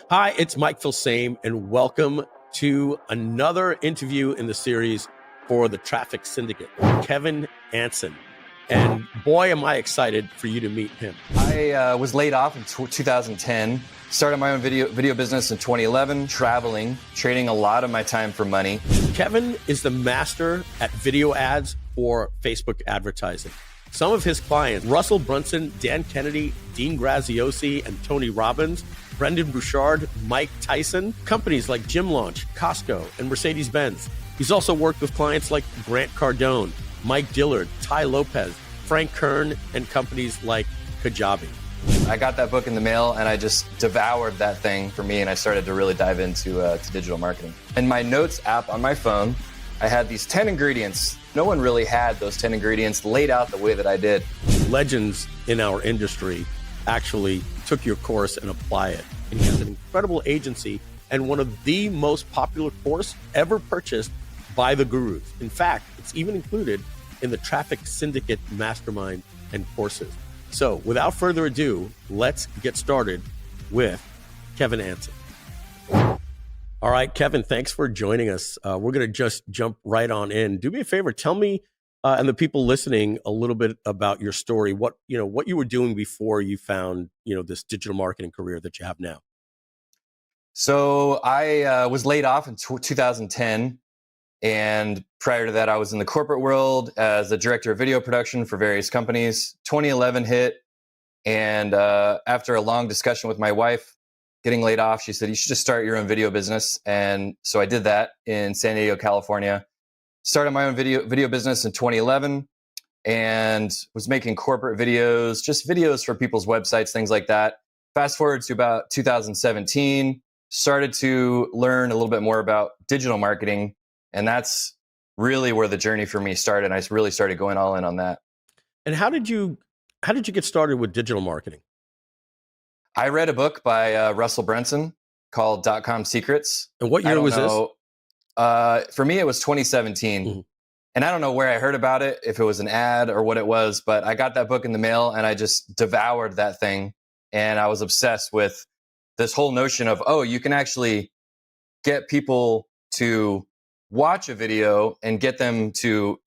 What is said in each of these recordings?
Hi, it's Mike Filsame, and welcome to another interview in the series for the Traffic Syndicate, Kevin Anson. And boy, am I excited for you to meet him. I was laid off in 2010, started my own video business in 2011, traveling, trading a lot of my time for money. Kevin is the master at video ads for Facebook advertising. Some of his clients, Russell Brunson, Dan Kennedy, Dean Graziosi, and Tony Robbins, Brendan Bouchard, Mike Tyson, companies like Gym Launch, Costco, and Mercedes-Benz. He's also worked with clients like Grant Cardone, Mike Dillard, Ty Lopez, Frank Kern, and companies like Kajabi. I got that book in the mail and I just devoured that thing for me, and I started to really dive into to digital marketing. In my notes app on my phone, I had these 10 ingredients. No one really had those 10 ingredients laid out the way that I did. Legends in our industry actually took your course and apply it. And he has an incredible agency and one of the most popular course ever purchased by the gurus. In fact, it's even included in the Traffic Syndicate Mastermind and courses. So without further ado, let's get started with Kevin Anson. All right, Kevin, thanks for joining us. We're going to just jump right on in. Do me a favor, tell me and the people listening a little bit about your story. What you were doing before you found this digital marketing career that you have now. So I was laid off in 2010, and prior to that, I was in the corporate world as the director of video production for various companies. 2011 hit, and after a long discussion with my wife, getting laid off, she said, you should just start your own video business. And so I did that in San Diego, California. Started my own video business in 2011 and was making corporate videos, just videos for people's websites, things like that. Fast forward to about 2017, started to learn a little bit more about digital marketing. And that's really where the journey for me started. I really started going all in on that. And how did you get started with digital marketing? I read a book by Russell Brunson called .com Secrets. And what year was this? For me, it was 2017. Mm-hmm. And I don't know where I heard about it, if it was an ad or what it was, but I got that book in the mail and I just devoured that thing. And I was obsessed with this whole notion of, you can actually get people to watch a video and get them to,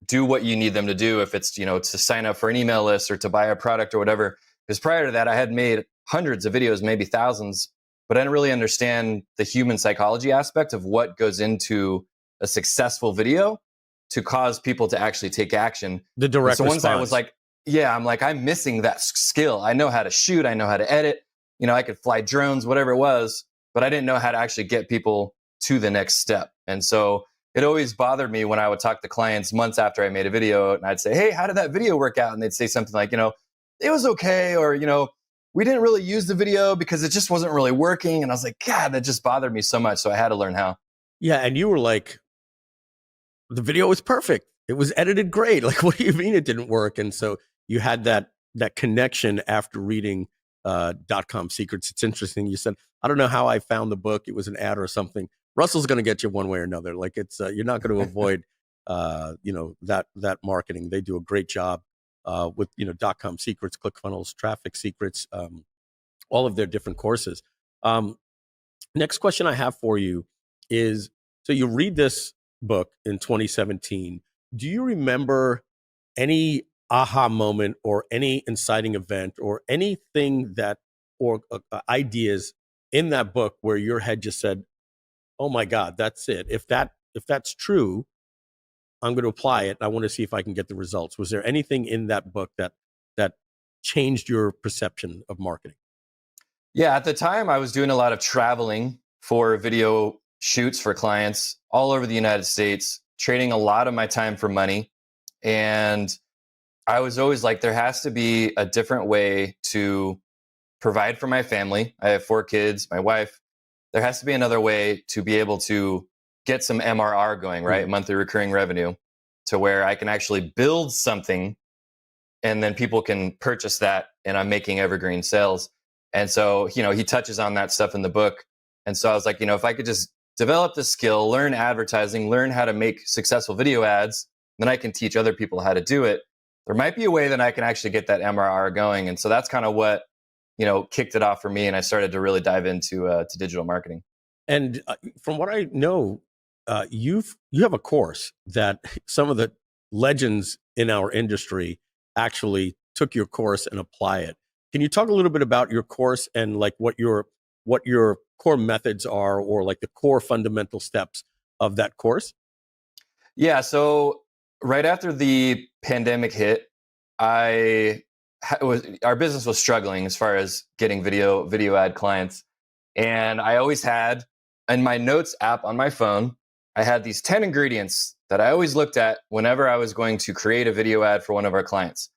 do what you need them to do. If it's, to sign up for an email list or to buy a product or whatever. Because prior to that, I had made hundreds of videos, maybe thousands, but I didn't really understand the human psychology aspect of what goes into a successful video to cause people to actually take action. The direct response. So once I was like, I'm missing that skill. I know how to shoot. I know how to edit. I could fly drones, whatever it was, but I didn't know how to actually get people to the next step. And so it always bothered me when I would talk to clients months after I made a video and I'd say, hey, how did that video work out? And they'd say something like, it was okay, or, we didn't really use the video because it just wasn't really working. And I was like, God, that just bothered me so much. So I had to learn how. Yeah. And you were like, the video was perfect. It was edited great. Like, what do you mean it didn't work? And so you had that connection after reading .com Secrets. It's interesting. You said, I don't know how I found the book. It was an ad or something. Russell's going to get you one way or another. Like, it's you're not going to avoid that marketing. They do a great job. With .com Secrets, ClickFunnels, Traffic Secrets, all of their different courses. Next question I have for you is, so you read this book in 2017. Do you remember any aha moment or any inciting event or anything or ideas in that book where your head just said, oh my God, that's it. If that's true, I'm going to apply it. I want to see if I can get the results. Was there anything in that book that changed your perception of marketing? Yeah, at the time I was doing a lot of traveling for video shoots for clients all over the United States, trading a lot of my time for money. And I was always like, there has to be a different way to provide for my family. I have 4 kids, my wife. There has to be another way to be able to get some MRR going, right? Mm-hmm. Monthly recurring revenue, to where I can actually build something and then people can purchase that and I'm making evergreen sales. And so, he touches on that stuff in the book. And so I was like, if I could just develop the skill, learn advertising, learn how to make successful video ads, then I can teach other people how to do it. There might be a way that I can actually get that MRR going. And so that's kind of what, kicked it off for me, and I started to really dive into to digital marketing. And from what I know, you have a course that some of the legends in our industry actually took your course and apply it. Can you talk a little bit about your course and like what your core methods are, or like the core fundamental steps of that course? Yeah. So right after the pandemic hit, our business was struggling as far as getting video ad clients, and I always had in my notes app on my phone, I had these 10 ingredients that I always looked at whenever I was going to create a video ad for one of our clients.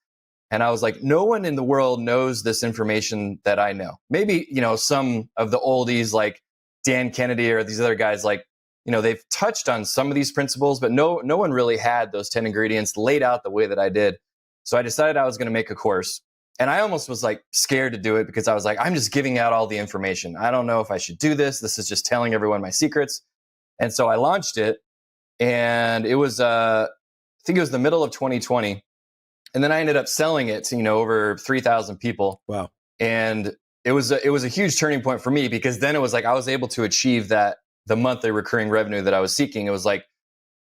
And I was like, no one in the world knows this information that I know. Maybe, some of the oldies like Dan Kennedy or these other guys, like, they've touched on some of these principles, but no one really had those 10 ingredients laid out the way that I did. So I decided I was going to make a course. And I almost was like scared to do it because I was like, I'm just giving out all the information. I don't know if I should do this. This is just telling everyone my secrets. And so I launched it, and it was, I think it was the middle of 2020. And then I ended up selling it to, over 3,000 people. Wow. And it was a huge turning point for me, because then it was like I was able to achieve the monthly recurring revenue that I was seeking. It was like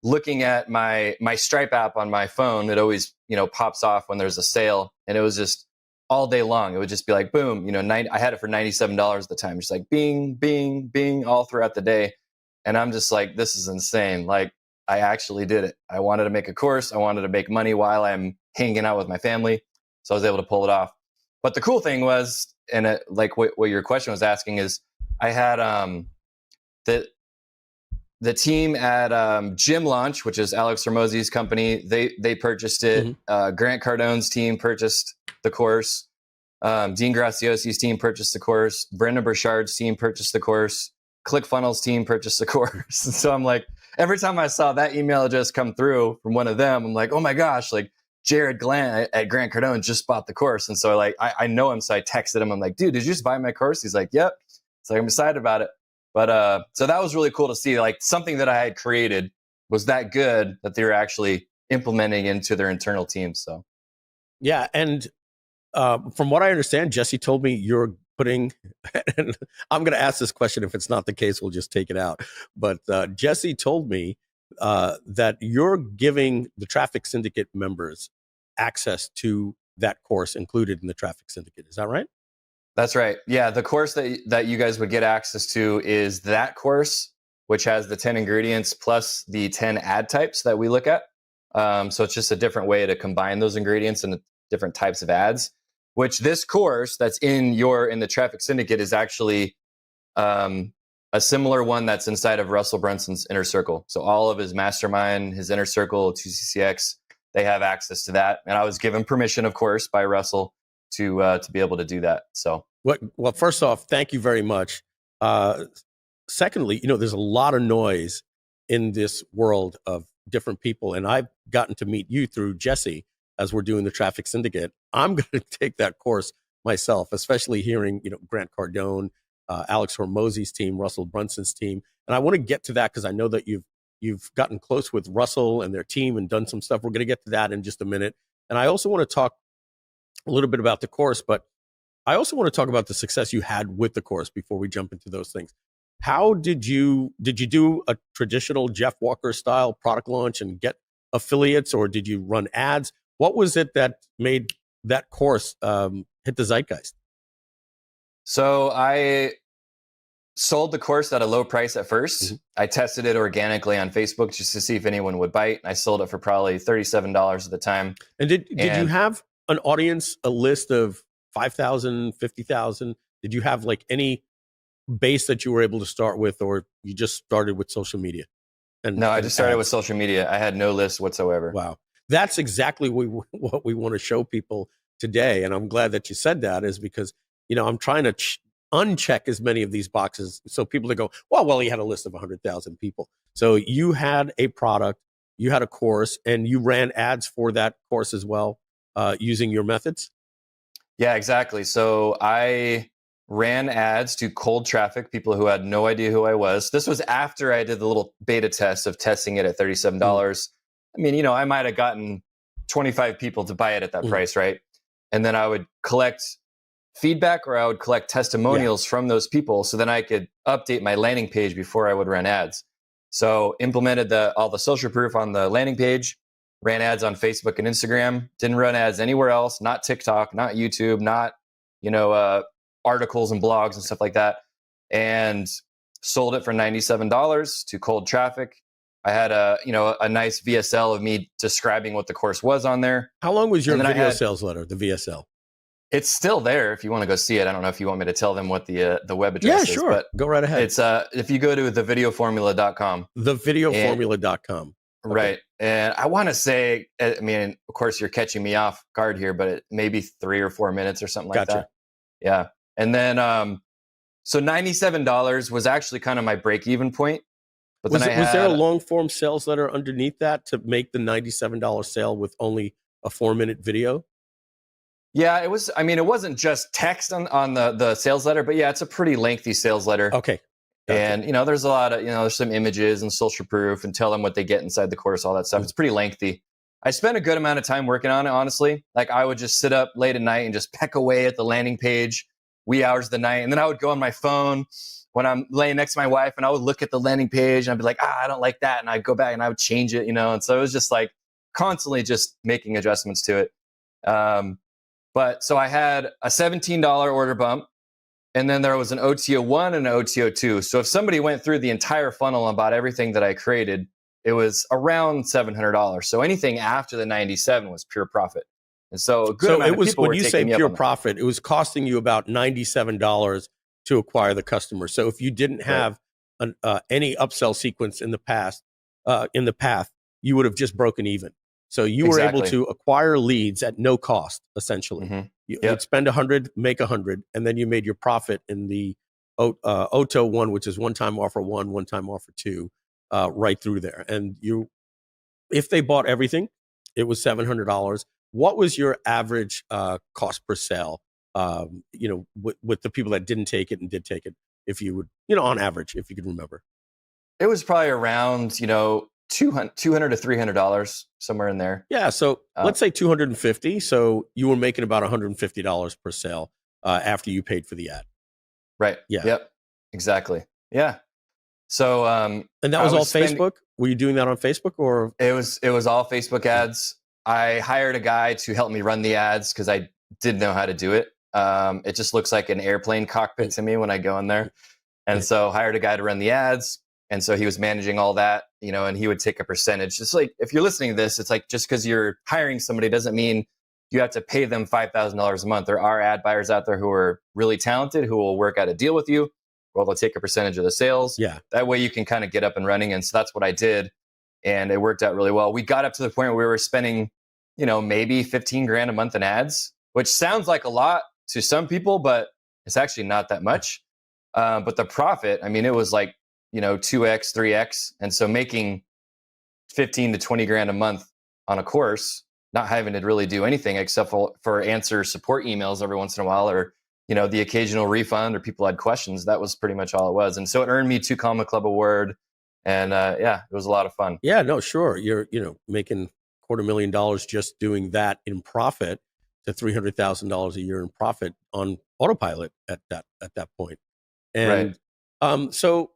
looking at my Stripe app on my phone. It always, pops off when there's a sale, and it was just all day long. It would just be like, boom, I had it for $97 at the time, just like bing, bing, bing, all throughout the day. And I'm just like, this is insane. Like, I actually did it. I wanted to make a course. I wanted to make money while I'm hanging out with my family. So I was able to pull it off. But the cool thing was, and like what your question was asking, is I had the team at Gym Launch, which is Alex Hormozi's company. They purchased it. Mm-hmm. Grant Cardone's team purchased the course. Dean Graziosi's team purchased the course. Brendan Burchard's team purchased the course. ClickFunnels team purchased the course. So I'm like, every time I saw that email address come through from one of them, I'm like, oh my gosh, like Jared Glant at Grant Cardone just bought the course. And so like, I know him. So I texted him. I'm like, dude, did you just buy my course? He's like, yep. So I'm excited about it. But so that was really cool to see, like something that I had created was that good that they were actually implementing into their internal teams. So yeah. And from what I understand, Jesse told me you're putting, and I'm going to ask this question. If it's not the case, we'll just take it out. But Jesse told me that you're giving the Traffic Syndicate members access to that course included in the Traffic Syndicate. Is that right? That's right. Yeah. The course that you guys would get access to is that course, which has the 10 ingredients plus the 10 ad types that we look at. So it's just a different way to combine those ingredients and different types of ads, which this course that's in the Traffic Syndicate is actually a similar one that's inside of Russell Brunson's inner circle. So all of his mastermind, his inner circle, 2CCX, they have access to that. And I was given permission, of course, by Russell to be able to do that. So well, first off, thank you very much. Secondly, there's a lot of noise in this world of different people, and I've gotten to meet you through Jesse as we're doing the Traffic Syndicate. I'm going to take that course myself, especially hearing Grant Cardone, Alex Hormozi's team, Russell Brunson's team, and I want to get to that because I know that you've gotten close with Russell and their team and done some stuff. We're going to get to that in just a minute, and I also want to talk a little bit about the course, but I also want to talk about the success you had with the course before we jump into those things. How did you do a traditional Jeff Walker style product launch and get affiliates, or did you run ads? What was it that made that course hit the zeitgeist? So I sold the course at a low price at first. Mm-hmm. I tested it organically on Facebook just to see if anyone would bite. I sold it for probably $37 at the time. And did you have an audience, a list of 5,000, 50,000? Did you have like any base that you were able to start with, or you just started with social media? No, I just started with social media. I had no list whatsoever. Wow. That's exactly what we want to show people today. And I'm glad that you said that, is because, I'm trying to uncheck as many of these boxes so people that go, well, you had a list of 100,000 people. So you had a product, you had a course, and you ran ads for that course as well, using your methods? Yeah, exactly. So I ran ads to cold traffic, people who had no idea who I was. This was after I did the little beta test of testing it at $37. I mean, I might have gotten 25 people to buy it at that price, right? And then I would collect feedback or I would collect testimonials from those people. So then I could update my landing page before I would run ads. So implemented all the social proof on the landing page, ran ads on Facebook and Instagram, didn't run ads anywhere else, not TikTok, not YouTube, not, articles and blogs and stuff like that. And sold it for $97 to cold traffic. I had a nice VSL of me describing what the course was on there. How long was your video sales letter, the VSL? It's still there if you want to go see it. I don't know if you want me to tell them what the web address is. Yeah, sure. But go right ahead. It's if you go to thevideoformula.com. Thevideoformula.com. Okay. Right. And I want to say, I mean, of course, you're catching me off guard here, but it maybe 3 or 4 minutes or something like that. Yeah. And then, so $97 was actually kind of my break-even point. But was there a long-form sales letter underneath that to make the $97 sale with only a 4-minute video? Yeah, it was. I mean, it wasn't just text on the sales letter, but yeah, it's a pretty lengthy sales letter. Okay. Gotcha. And, there's a lot of, there's some images and social proof and tell them what they get inside the course, all that stuff. It's pretty lengthy. I spent a good amount of time working on it, honestly. Like I would just sit up late at night and just peck away at the landing page, wee hours of the night. And then I would go on my phone when I'm laying next to my wife and I would look at the landing page and I'd be like, I don't like that. And I'd go back and I would change it, And so it was just like constantly just making adjustments to it. But so I had a $17 order bump, and then there was an OTO1 and an OTO2. So if somebody went through the entire funnel and bought everything that I created, it was around $700. So anything after the 97 was pure profit. And so a good amount of people when you say pure profit, it was costing you about $97 to acquire the customer. So if you didn't have any upsell sequence in the path, you would have just broken even. So you were able to acquire leads at no cost, essentially. Mm-hmm. You'd spend 100, make 100, and then you made your profit in the OTO 1, which is one-time offer 1, one-time offer 2, right through there. And if they bought everything, it was $700. What was your average cost per sale? With the people that didn't take it and did take it, if you would, on average, if you could remember. It was probably around, $200 to $300, somewhere in there. Yeah. So let's say $250. So you were making about $150 per sale after you paid for the ad. Right. Yeah. Yep. Exactly. Yeah. So and that was all Facebook? Were you doing that on Facebook or? It was all Facebook ads. I hired a guy to help me run the ads because I didn't know how to do it. It just looks like an airplane cockpit to me when I go in there. And so hired a guy to run the ads. And so he was managing all that, and he would take a percentage. Just like if you're listening to this, it's like just because you're hiring somebody doesn't mean you have to pay them $5,000 a month. There are ad buyers out there who are really talented, who will work out a deal with you, or they'll take a percentage of the sales. Yeah. That way you can kind of get up and running. And so that's what I did. And it worked out really well. We got up to the point where we were spending, maybe 15 grand a month in ads, which sounds like a lot to some people, but it's actually not that much. But the profit, it was like, 2x, 3x. And so making 15 to 20 grand a month on a course, not having to really do anything except for answer support emails every once in a while, or, the occasional refund, or people had questions. That was pretty much all it was. And so it earned me 2 Comma Club award. And it was a lot of fun. Yeah, no, sure. You're, making $250,000 just doing that in profit to $300,000 a year in profit on autopilot at that point. And so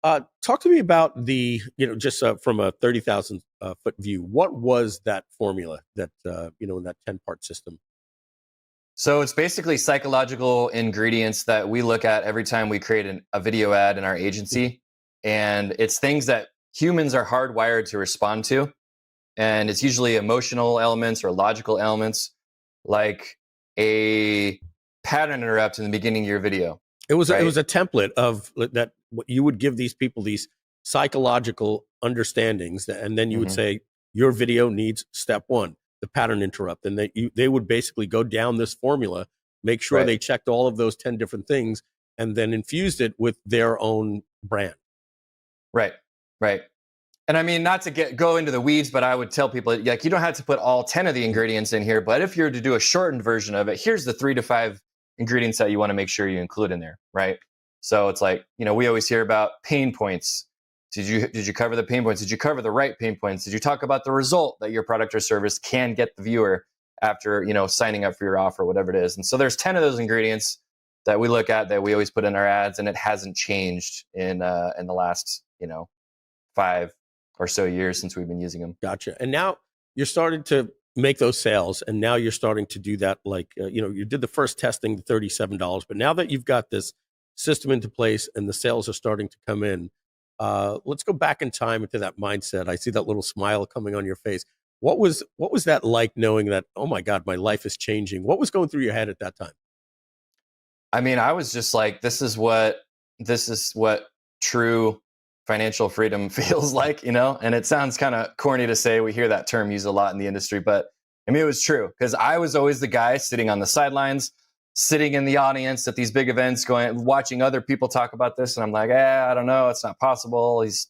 talk to me about the, just from a 30,000 foot view, what was that formula that, in that 10-part system? So it's basically psychological ingredients that we look at every time we create a video ad in our agency. And it's things that humans are hardwired to respond to. And it's usually emotional elements or logical elements, like a pattern interrupt in the beginning of your video. It was a template of that. You would give these people these psychological understandings, and then you would say your video needs step 1, the pattern interrupt, and they would basically go down this formula, make sure they checked all of those 10 different things, and then infused it with their own brand. Right. And not to go into the weeds, but I would tell people, like, you don't have to put all 10 of the ingredients in here, but if you're to do a shortened version of it, here's the 3 to 5 ingredients that you want to make sure you include in there, right? So it's like, we always hear about pain points. Did you cover the pain points? Did you cover the right pain points? Did you talk about the result that your product or service can get the viewer? after, signing up for your offer, whatever it is. And so there's 10 of those ingredients that we look at that we always put in our ads, and it hasn't changed in the last, 5 or so years since we've been using them. Gotcha. And now you're starting to make those sales, and now you're starting to do that. Like, you did the first testing, the $37, but now that you've got this system into place and the sales are starting to come in, let's go back in time into that mindset. I see that little smile coming on your face. What was that like, knowing that, oh my God, my life is changing? What was going through your head at that time? I mean, I was just like, this is what true financial freedom feels like, and it sounds kind of corny to say. We hear that term used a lot in the industry, but I mean, it was true, because I was always the guy sitting on the sidelines, sitting in the audience at these big events, watching other people talk about this. And I'm like, I don't know. It's not possible. He's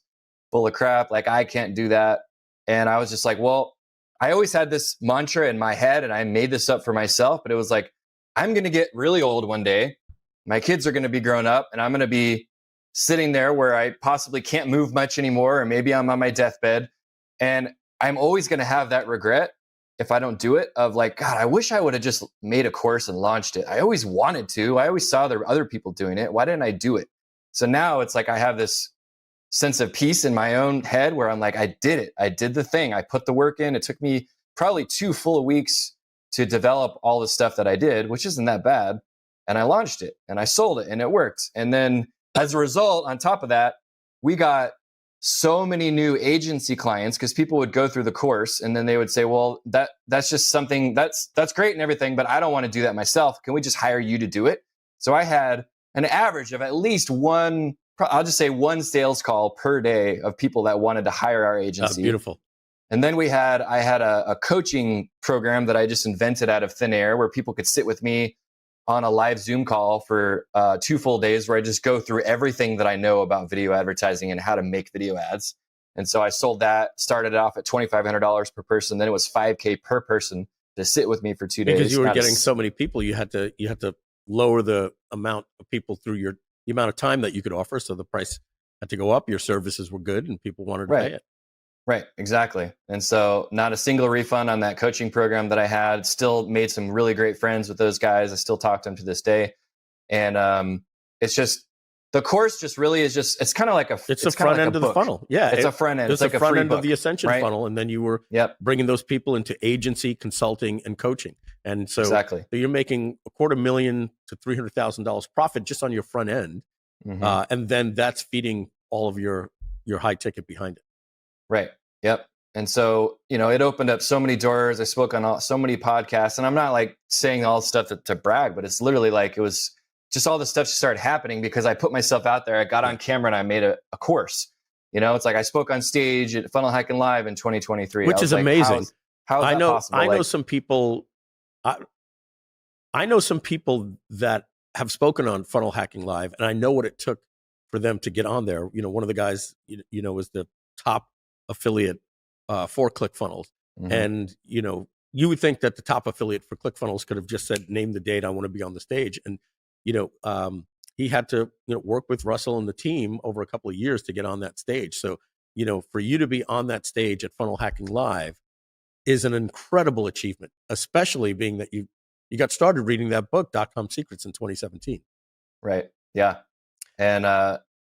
full of crap. Like, I can't do that. And I was just like, well, I always had this mantra in my head, and I made this up for myself, but it was like, I'm going to get really old one day. My kids are going to be grown up, and I'm going to be sitting there where I possibly can't move much anymore, or maybe I'm on my deathbed. And I'm always going to have that regret if I don't do it, of like, God, I wish I would have just made a course and launched it. I always wanted to. I always saw there were other people doing it. Why didn't I do it? So now it's like I have this sense of peace in my own head where I'm like, I did it. I did the thing. I put the work in. It took me probably 2 full weeks to develop all the stuff that I did, which isn't that bad. And I launched it, and I sold it, and it worked. And then as a result, on top of that, we got so many new agency clients, because people would go through the course and then they would say, well, that's just something that's great and everything, but I don't want to do that myself. Can we just hire you to do it? So I had an average of at least one sales call per day of people that wanted to hire our agency. Beautiful. And then I had a coaching program that I just invented out of thin air, where people could sit with me on a live Zoom call for 2 full days, where I just go through everything that I know about video advertising and how to make video ads. And so I sold that, started off at $2,500 per person. Then it was $5,000 per person to sit with me for 2 days. Because you were getting so many people, you had to lower the amount of people through the amount of time that you could offer. So the price had to go up. Your services were good, and people wanted to pay it. Right, exactly. And so not a single refund on that coaching program that I had. Still made some really great friends with those guys. I still talk to them to this day. And it's just, the course just really is just, it's kind of like it's the front end of the funnel. Yeah. It's a front end. It's like a front end of the ascension funnel. And then you were bringing those people into agency, consulting, and coaching. And so, so you're making $250,000 to $300,000 profit just on your front end. Mm-hmm. And then that's feeding all of your high ticket behind it. Right. Yep. And so, it opened up so many doors. I spoke on so many podcasts, and I'm not like saying all stuff to brag, but it's literally like, it was just all the stuff started happening because I put myself out there. I got on camera and I made a course. It's like I spoke on stage at Funnel Hacking Live in 2023. Which is amazing. How is that possible? I know some people. I know some people that have spoken on Funnel Hacking Live, and I know what it took for them to get on there. One of the guys, was the top affiliate for ClickFunnels. Mm-hmm. And, you would think that the top affiliate for ClickFunnels could have just said, name the date, I want to be on the stage. And, he had to, work with Russell and the team over a couple of years to get on that stage. So, for you to be on that stage at Funnel Hacking Live is an incredible achievement, especially being that you got started reading that book, .com Secrets, in 2017. Right. Yeah. And,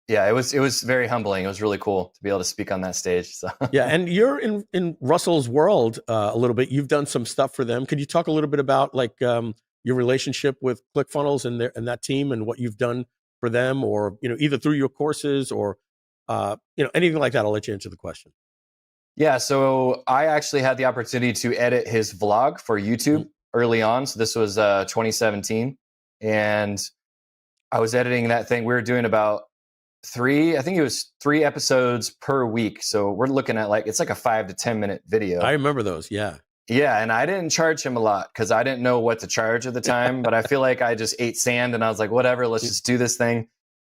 it was very humbling. It was really cool to be able to speak on that stage. So. Yeah, and you're in Russell's world a little bit. You've done some stuff for them. Could you talk a little bit about your relationship with ClickFunnels and that team, and what you've done for them, or either through your courses or anything like that? I'll let you answer the question. Yeah, so I actually had the opportunity to edit his vlog for YouTube early on. So this was 2017, and I was editing that thing. We were doing about 3 episodes per week. So we're looking at it's like a 5 to 10 minute video. I remember those. Yeah. Yeah. And I didn't charge him a lot because I didn't know what to charge at the time, but I feel like I just ate sand and I was like, whatever, let's just do this thing.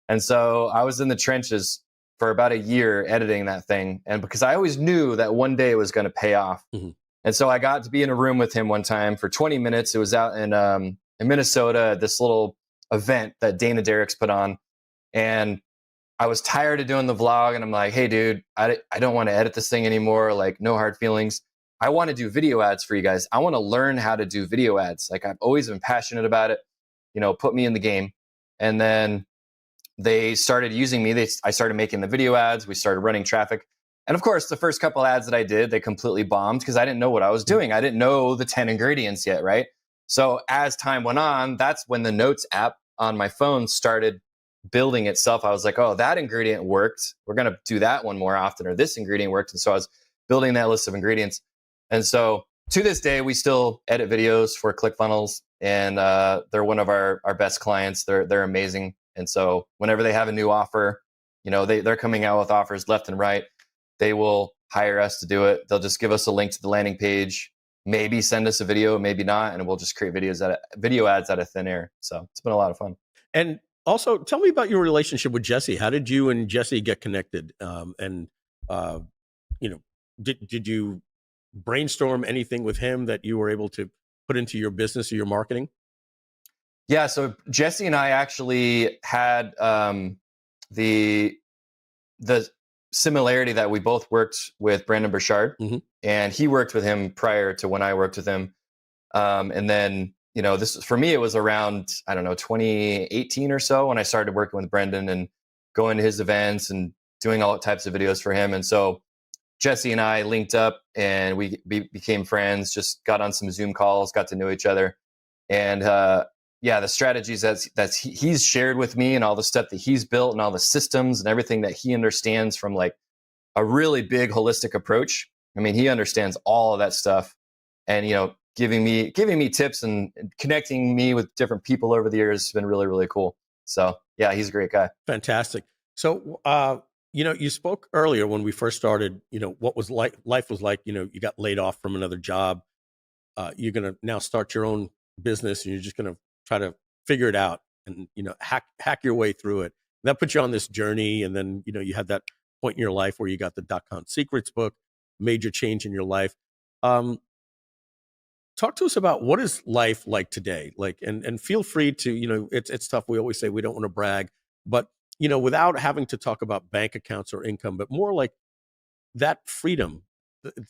And so I was in the trenches for about a year editing that thing. And because I always knew that one day it was going to pay off. Mm-hmm. And so I got to be in a room with him one time for 20 minutes. It was out in Minnesota, this little event that Dana Derrick's put on. And I was tired of doing the vlog, and I'm like, hey, dude, I don't want to edit this thing anymore. Like, no hard feelings. I want to do video ads for you guys. I want to learn how to do video ads. Like, I've always been passionate about it, put me in the game. And then they started using me. I started making the video ads. We started running traffic. And of course, the first couple ads that I did, they completely bombed because I didn't know what I was doing. I didn't know the 10 ingredients yet, right? So as time went on, that's when the notes app on my phone started building itself. I was like, oh, that ingredient worked. We're going to do that one more often, or this ingredient worked. And so I was building that list of ingredients. And so to this day, we still edit videos for ClickFunnels, and they're one of our best clients. They're amazing. And so whenever they have a new offer, they're coming out with offers left and right. They will hire us to do it. They'll just give us a link to the landing page, maybe send us a video, maybe not, and we'll just create video ads out of thin air. So it's been a lot of fun. And also, tell me about your relationship with Jesse. How did you and Jesse get connected? Did you brainstorm anything with him that you were able to put into your business or your marketing? Yeah, so Jesse and I actually had the similarity that we both worked with Brandon Burchard, and he worked with him prior to when I worked with him. And then, this for me, it was around, 2018 or so when I started working with Brendan and going to his events and doing all types of videos for him. And so Jesse and I linked up and we became friends, just got on some Zoom calls, got to know each other. And the strategies that he's shared with me and all the stuff that he's built and all the systems and everything that he understands from like a really big holistic approach. I mean, he understands all of that stuff, and giving me tips and connecting me with different people over the years has been really, really cool. So yeah, he's a great guy. Fantastic. So you spoke earlier when we first started, what was life was like, you got laid off from another job. You're going to now start your own business, and you're just going to try to figure it out and, hack your way through it. And that put you on this journey. And then, you had that point in your life where you got the .com secrets book, major change in your life. Talk to us about what is life like today? Like, and feel free to, it's tough. We always say we don't want to brag, but, without having to talk about bank accounts or income, but more like that freedom.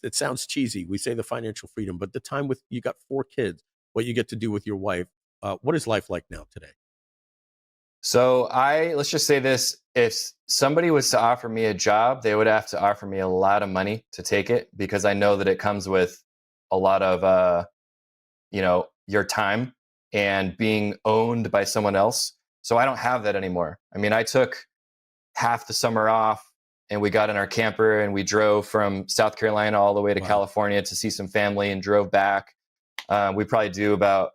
It sounds cheesy. We say the financial freedom, but the time with, you got 4 kids, what you get to do with your wife. What is life like now today? So let's just say this: if somebody was to offer me a job, they would have to offer me a lot of money to take it, because I know that it comes with a lot of, your time and being owned by someone else. So I don't have that anymore. I mean, I took half the summer off and we got in our camper and we drove from South Carolina all the way to California to see some family and drove back. We probably do about,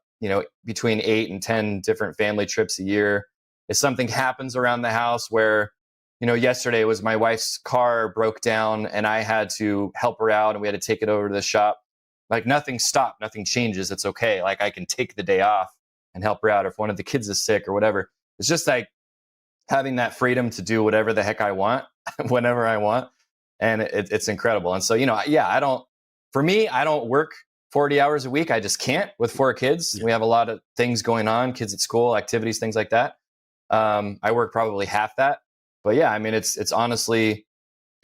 between 8 and 10 different family trips a year. If something happens around the house where, yesterday was my wife's car broke down and I had to help her out and we had to take it over to the shop. Like, nothing stopped, nothing changes. It's okay. Like, I can take the day off and help her out. Or if one of the kids is sick or whatever, it's just like having that freedom to do whatever the heck I want, whenever I want. And it's incredible. And so, I don't work 40 hours a week. I just can't with 4 kids. Yeah. We have a lot of things going on, kids at school, activities, things like that. I work probably half that, but yeah, I mean, it's honestly,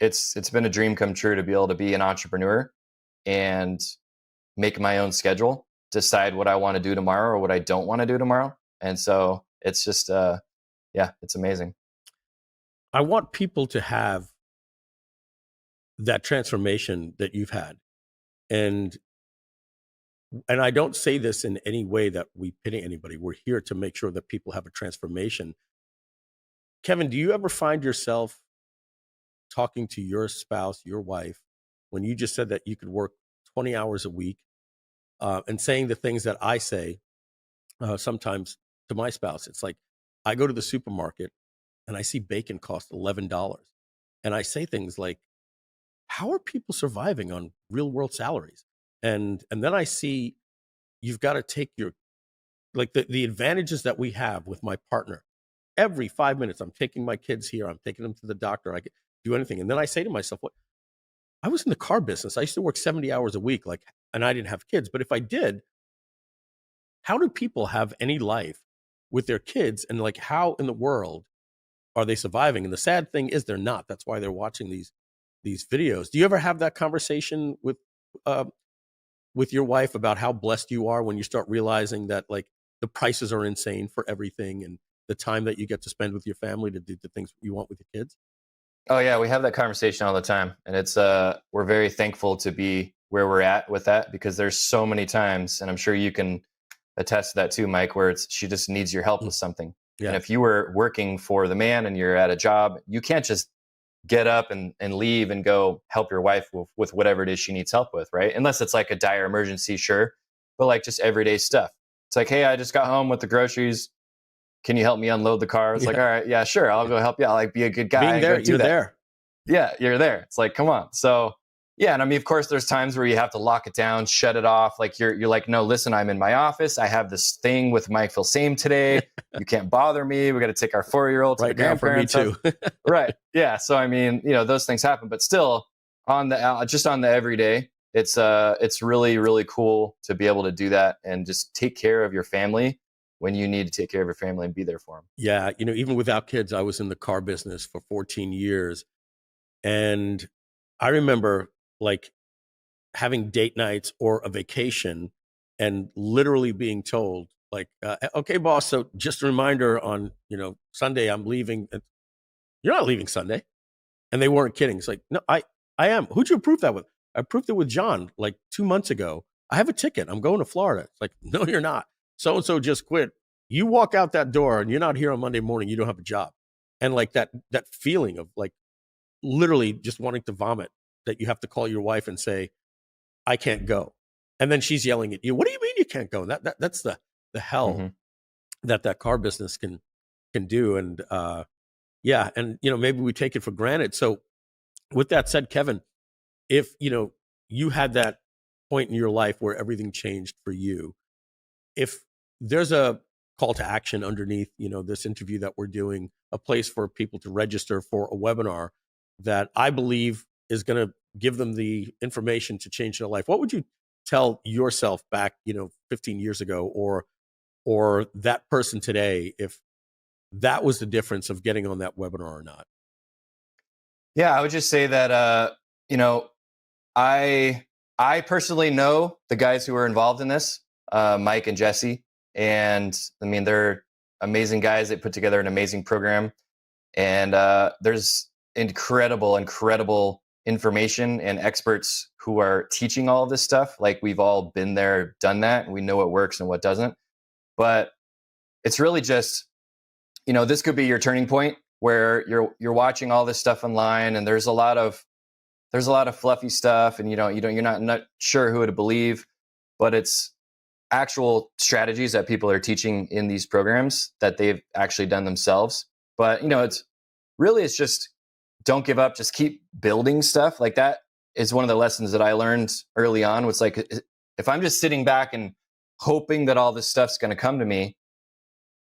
it's been a dream come true to be able to be an entrepreneur and make my own schedule, decide what I want to do tomorrow or what I don't want to do tomorrow. And so it's just, it's amazing. I want people to have that transformation that you've had. And I don't say this in any way that we pity anybody. We're here to make sure that people have a transformation. Kevin, do you ever find yourself talking to your spouse, your wife, when you just said that you could work 20 hours a week, and saying the things that I say sometimes to my spouse? It's like, I go to the supermarket and I see bacon cost $11. And I say things like, how are people surviving on real world salaries? And then I see you've got to take the advantages that we have with my partner. Every 5 minutes, I'm taking my kids here. I'm taking them to the doctor. I can do anything. And then I say to myself, what? I was in the car business. I used to work 70 hours a week, and I didn't have kids. But if I did, how do people have any life with their kids? And how in the world are they surviving? And the sad thing is they're not. That's why they're watching these videos. Do you ever have that conversation with uh, with your wife about how blessed you are when you start realizing that like the prices are insane for everything and the time that you get to spend with your family to do the things you want with your kids? Oh yeah, we have that conversation all the time, and it's we're very thankful to be where we're at with that, because there's so many times, and I'm sure you can attest to that too, Mike, where she just needs your help with something. Yeah. And if you were working for the man and you're at a job, you can't just get up and leave and go help your wife with whatever it is she needs help with, right? Unless it's like a dire emergency, sure, but like just everyday stuff. It's like, hey, I just got home with the groceries. Can you help me unload the car? It's like, all right, yeah, sure. I'll go help you. I'll like be a good guy. Being there, you're there. Yeah, you're there. It's like, come on. So yeah, and I mean, of course, there's times where you have to lock it down, shut it off. Like you're like, no, listen, I'm in my office. I have this thing with Mike Filsame today. You can't bother me. We got to take our 4-year-old to Right the now for me grandparents' too. house. Right. Yeah. So I mean, those things happen, but still on the just on the everyday, it's really, really cool to be able to do that and just take care of your family when you need to take care of your family and be there for them. Yeah, even without kids, I was in the car business for 14 years. And I remember like having date nights or a vacation and literally being told like, okay, boss, so just a reminder on, Sunday I'm leaving. You're not leaving Sunday. And they weren't kidding. It's like, no, I am. Who'd you approve that with? I approved it with John like 2 months ago. I have a ticket. I'm going to Florida. It's like, no, you're not. So-and-so just quit. You walk out that door and you're not here on Monday morning. You don't have a job. And like that feeling of like literally just wanting to vomit, that you have to call your wife and say, I can't go. And then she's yelling at you. What do you mean you can't go? That's the hell that car business can do. And yeah. And, maybe we take it for granted. So with that said, Kevin, if, you had that point in your life where everything changed for you, if there's a call to action underneath, this interview that we're doing, a place for people to register for a webinar that I believe is going to give them the information to change their life, what would you tell yourself back, 15 years ago, or that person today, if that was the difference of getting on that webinar or not? Yeah, I would just say that, I personally know the guys who are involved in this, Mike and Jesse. And I mean, they're amazing guys. They put together an amazing program. And there's incredible information and experts who are teaching all of this stuff. Like we've all been there, done that, and we know what works and what doesn't. But it's really just, this could be your turning point where you're watching all this stuff online, and there's a lot of fluffy stuff, and you're not sure who to believe, but it's actual strategies that people are teaching in these programs that they've actually done themselves. But it's just don't give up, just keep building stuff. Like that is one of the lessons that I learned early on. Was like, if I'm just sitting back and hoping that all this stuff's going to come to me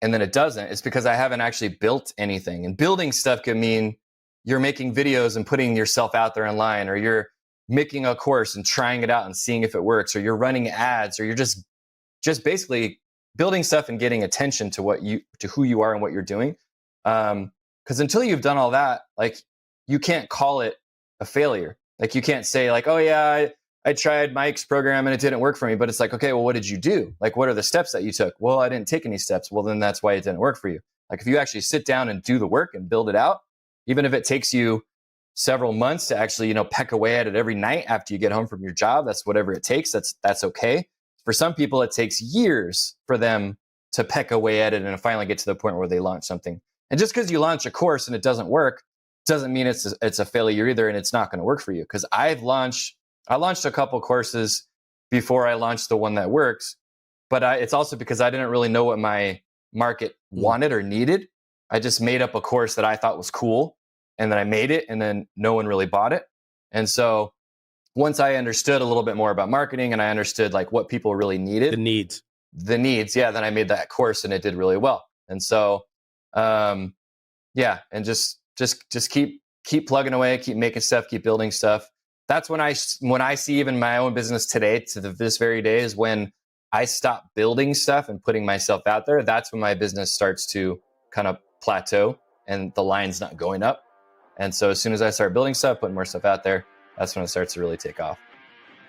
and then it doesn't, it's because I haven't actually built anything. And building stuff could mean you're making videos and putting yourself out there online, or you're making a course and trying it out and seeing if it works, or you're running ads, or you're just basically building stuff and getting attention to who you are and what you're doing. Because until you've done all that, like you can't call it a failure. Like you can't say like, oh yeah, I tried Mike's program and it didn't work for me. But it's like, okay, well, what did you do? Like, what are the steps that you took? Well, I didn't take any steps. Well, then that's why it didn't work for you. Like if you actually sit down and do the work and build it out, even if it takes you several months to actually, peck away at it every night after you get home from your job, that's whatever it takes. That's okay. For some people, it takes years for them to peck away at it and finally get to the point where they launch something. And just because you launch a course and it doesn't work, doesn't mean it's a failure either, and it's not going to work for you. Because I launched a couple courses before I launched the one that works, but it's also because I didn't really know what my market wanted or needed. I just made up a course that I thought was cool, and then I made it, and then no one really bought it. And so once I understood a little bit more about marketing and I understood like what people really needed, the needs, yeah, then I made that course and it did really well. And so, yeah, and just keep plugging away, keep making stuff, keep building stuff. That's when I see even my own business today to this very day is when I stop building stuff and putting myself out there. That's when my business starts to kind of plateau and the line's not going up. And so as soon as I start building stuff, putting more stuff out there, that's when it starts to really take off.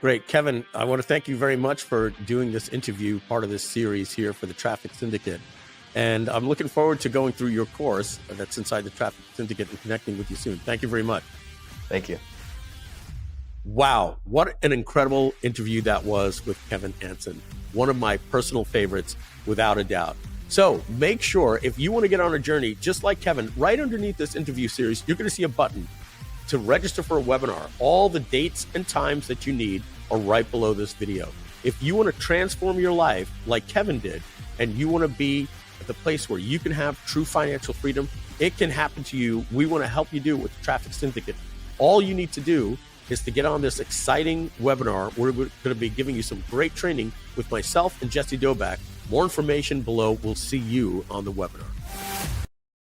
Great. Kevin, I want to thank you very much for doing this interview, part of this series here for the Traffic Syndicate. And I'm looking forward to going through your course that's inside the Traffic Syndicate and connecting with you soon. Thank you very much. Thank you. Wow, what an incredible interview that was with Kevin Anson. One of my personal favorites, without a doubt. So make sure, if you want to get on a journey, just like Kevin, right underneath this interview series, you're going to see a button to register for a webinar. All the dates and times that you need are right below this video. If you want to transform your life like Kevin did, and you want to be at the place where you can have true financial freedom, it can happen to you. We want to help you do it with the Traffic Syndicate. All you need to do is to get on this exciting webinar. We're going to be giving you some great training with myself and Jesse Doback. More information below. We'll see you on the webinar.